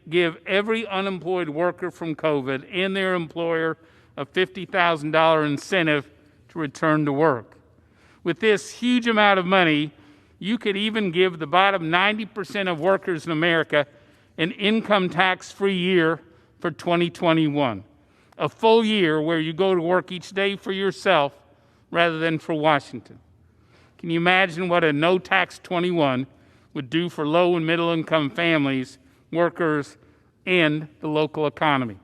give every unemployed worker from COVID and their employer a $50,000 incentive to return to work. With this huge amount of money, you could even give the bottom 90% of workers in America an income tax-free year for 2021, a full year where you go to work each day for yourself rather than for Washington. Can you imagine what a no-tax 21 would do for low and middle-income families, workers, and the local economy?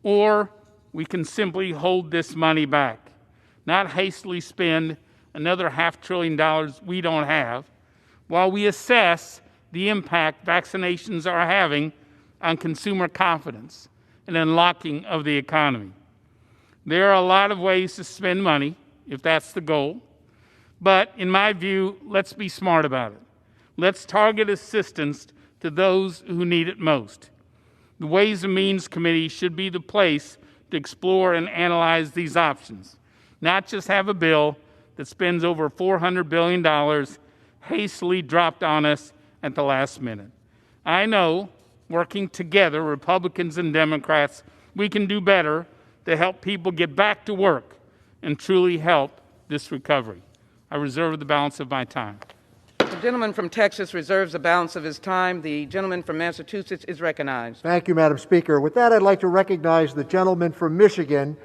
Or we can simply hold this money back, not hastily spend another $500 billion we don't have, while we assess the impact vaccinations are having on consumer confidence and unlocking of the economy. There are a lot of ways to spend money, if that's the goal, but in my view, let's be smart about it. Let's target assistance to those who need it most. The Ways and Means Committee should be the place to explore and analyze these options, not just have a bill that spends over $400 billion hastily dropped on us at the last minute. I know, working together, Republicans and Democrats, we can do better to help people get back to work and truly help this recovery. I reserve the balance of my time. The gentleman from Texas reserves the balance of his time. The gentleman from Massachusetts is recognized. Thank you, Madam Speaker. With that, I'd like to recognize the gentleman from Michigan.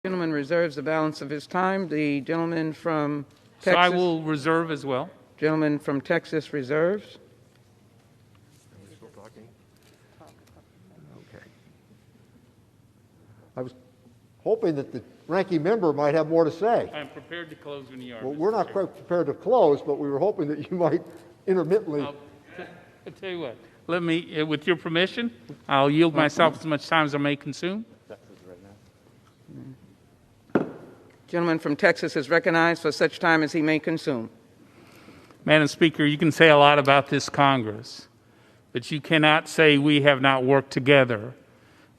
The gentleman reserves the balance of his time. The gentleman from Texas. So I will reserve as well. Gentleman from Texas reserves. Okay. I was hoping that the ranking member might have more to say. I'm prepared to close when you are. Well, we're not quite prepared to close, but we were hoping that you might intermittently. I'll tell you what. Let me, with your permission, I'll yield myself as much time as I may consume. Gentleman from Texas is recognized for such time as he may consume. Madam Speaker, you can say a lot about this Congress, but you cannot say we have not worked together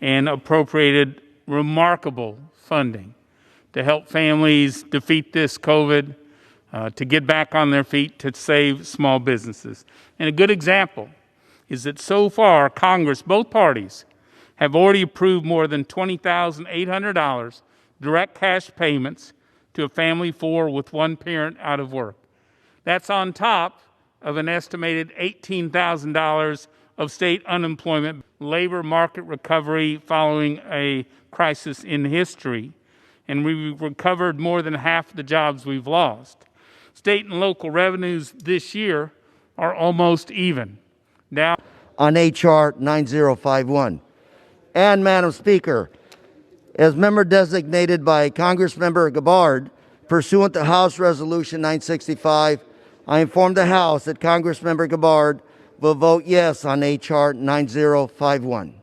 and appropriated remarkable funding to help families defeat this COVID, to get back on their feet, to save small businesses. And a good example is that so far, Congress, both parties, have already approved more than $20,800 direct cash payments to a family of four with one parent out of work. That's on top of an estimated $18,000 of state unemployment, labor market recovery following a crisis in history, and we've recovered more than half the jobs we've lost. State and local revenues this year are almost even. Now, on H.R. 9051. And, Madam Speaker, as member designated by Congressmember Gabbard, pursuant to House Resolution 965, I inform the House that Congressmember Gabbard will vote yes on H.R. 9051.